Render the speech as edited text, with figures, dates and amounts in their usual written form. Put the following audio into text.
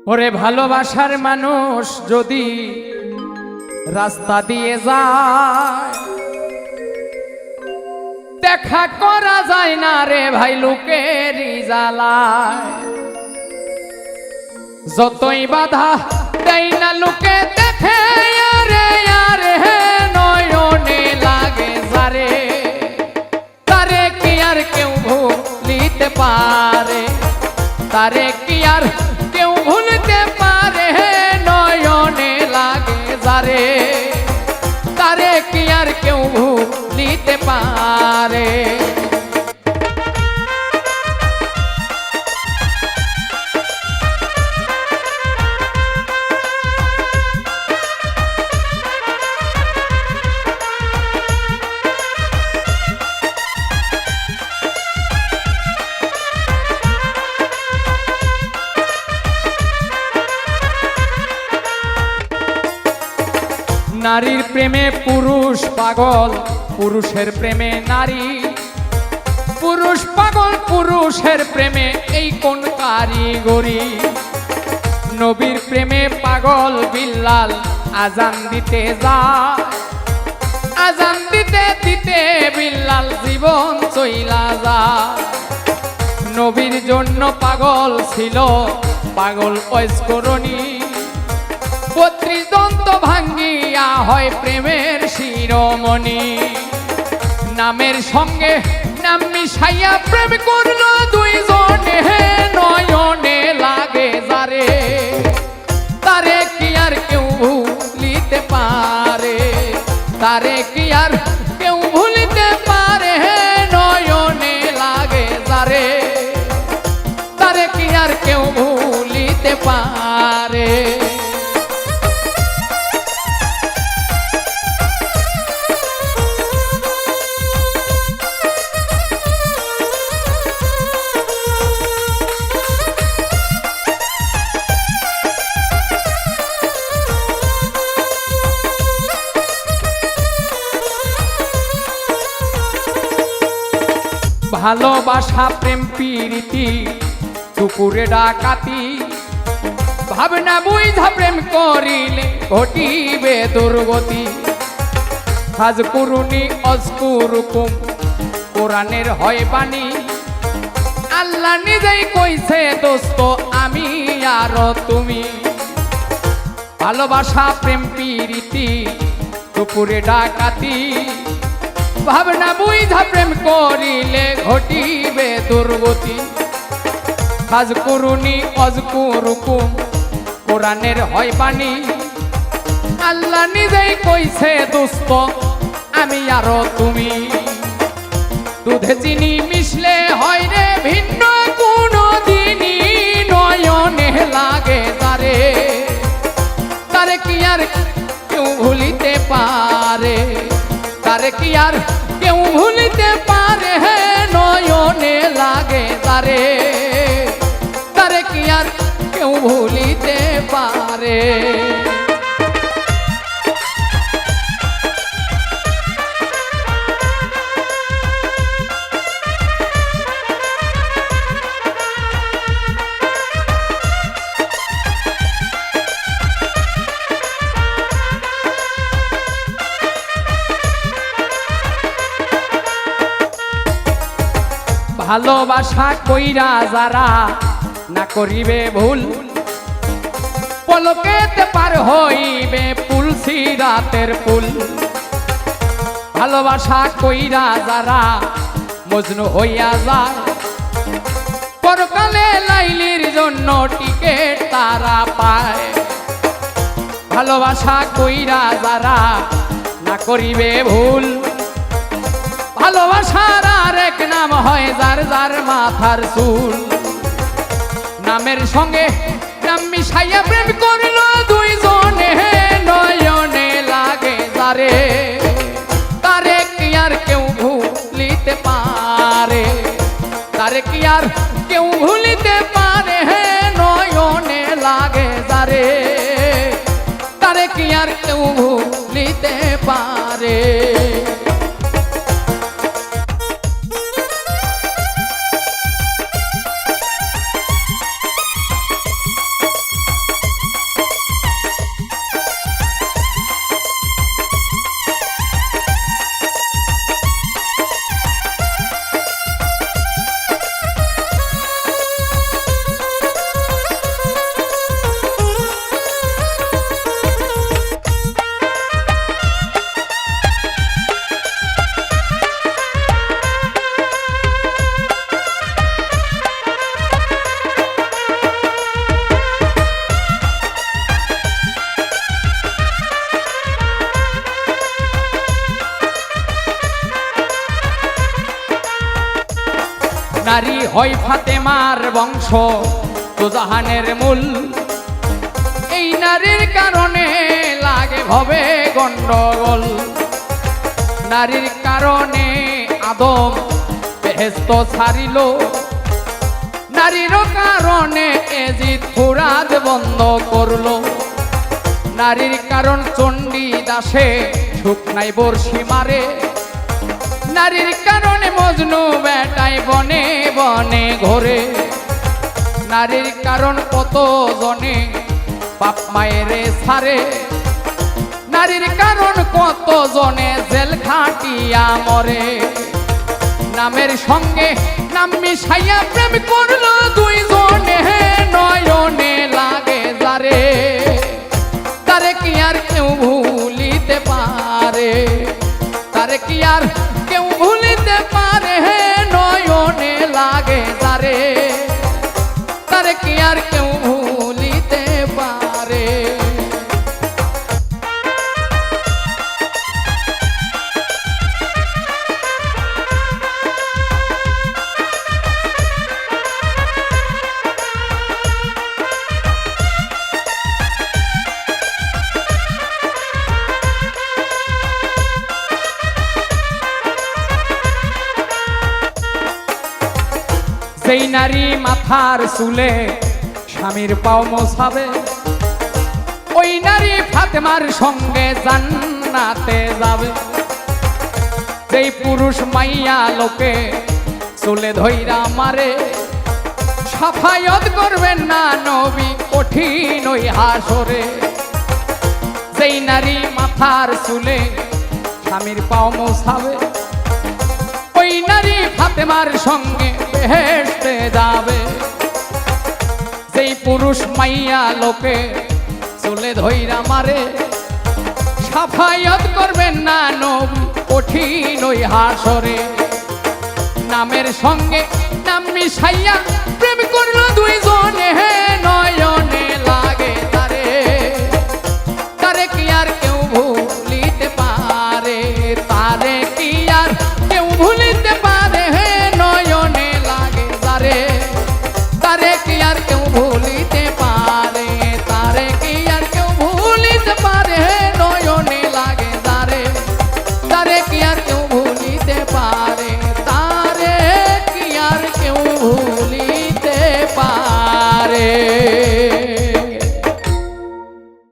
ওরে ভালোবাসার মানুষ যদি রাস্তা দিয়ে যায় দেখা করা যায় না রে ভাই লোকেরই জ্বালায়। যতই বাধা দেয় না লোকে দেখে আরে আরে নয়নে লাগে যারে, তারে কি আর কেউ ভুলিতে পারে, তারে কি আর কেউ ভুলতে পারে, নয়নে লাগে যারে, তারে কি আর কেউ ভুলিতে পারে। নারীর প্রেমে পুরুষ পাগল, পুরুষের প্রেমে নারী, পুরুষ পাগল পুরুষের প্রেমে এই কোন কারিগরি। নবীর প্রেমে পাগল বিল্লাল আজান দিতে যায়, আজান দিতে দিতে বিল্লাল জীবন চইলা যায়। নবীর জন্য পাগল ছিল পাগল ঐস্করণী, ৩২ দন্ত ভাঙ্গিয়া হয় প্রেমের শিরোমণি। নামের সঙ্গে নাম মিশাইয়া প্রেম করলো দুইজনে, নয়নে লাগে যারে, তারে কি আর কেউ ভুলিতে পারে, তারে কি আর কেউ ভুলিতে পারে, নয়নে লাগে যারে, তারে কি আর কেউ ভুলিতে পারে। ভালোবাসা প্রেম প্রীতি দুপুরে ডাকাতি, ভাবনা বুঝা প্রেম করিলে ঘটিবে দুর্গতি। হাজ কুরুনি অজকুরুকুম কোরআনের হয় বাণী, আল্লাহ নিজেই কইছে দোস্ত আমি আর তুমি। ভালোবাসা প্রেম প্রীতি দুপুরে ডাকাতি, ভাবনা বুঝা প্রেম করিলে ঘটিবে দুর্গতি। কাজ করুনি অজকুরুকুম কোরআনের হয় বাণী, আল্লাহ নিজেই কইছে দোস্ত আমি আর তুমি। দুধে চিনি মিশলে হয় রে ভিন্ন কোনো দিনই, নয়নে লাগে তারে, তারে কি আর কেউ ভুলিতে পারে, তারে কি আর কেউ ভুলিতে পারে, নয়নে লাগে তারে, তারে কি আর কেউ ভুলিতে পারে। ভালোবাসা কইরা যারা না করিবে ভুল, পলকেতে পার হইবে পুল সিরাতের পুল। ভালোবাসা কইরা যারা মজনু হইয়া যায়, পরকালে লাইলির জন্য টিকেট তারা পায়। ভালোবাসা কইরা যারা না করিবে ভুল, ভালোবাসার আরেক নাম হয় যার যার মাথার চুল। নামের সঙ্গে নাম মিশাইয়া প্রেম করলো দুইজনে, নয়নে লাগে যারে, তারে কি আর কেউ ভুলিতে পারে, তারে কি আর কেউ ভুলিতে পারে, নয়নে লাগে যারে, তারে কি আর কেউ ভুলিতে পারে। হয় ফাতেমার বংশ তো জাহানের মূল। এই নারীর কারণে লাগে ভবে গন্ডগোল। নারীর কারণে আদম বেহেশত ছাড়িল, নারীর কারণে এজিদ ফুরাত বন্ধ করলো। নারীর কারণ চণ্ডী দাসে শুকনাই বর্ষি মারে, নারীর কারণে মজনু বেটাই বনে বনে ঘোরে। নারীর কারণ কত জনে বাপ মায়েরে ছাড়ে, নারীর কারণ কত জনে জেল খাটিয়া মরে। নামের সঙ্গে নাম মিশাইয়া প্রেম করলো দুইজনে, নয়নে লাগে যারে, তারে কি আর কেউ ভুলিতে পারে, তারে কি আর কেউ ভুলিতে পারে, নয়নে লাগে যারে, তারে কি আর কেউ ভুলিতে পারে। সেই নারী মাথার চুলে স্বামীর পাও মোছাবে, ওই নারী ফাতেমার সঙ্গে জান্নাতে যাবে। সেই পুরুষ মাইয়া লোকে চুলে ধইরা মারে, সাফায়াত করবেন না নবী কঠিন ওই হাসরে। সেই নারী মাথার চুলে স্বামীর পাও মোছাবে, ওই নারী ফাতেমার সঙ্গে বেহেশতে যাবে। সেই পুরুষ মাইয়া লোকে চুলে ধইরা মারে, সাফায়াত করবেন না নবী কঠিন ওই হাসরে। নামের সঙ্গে নাম মিশাইয়া প্রেম করল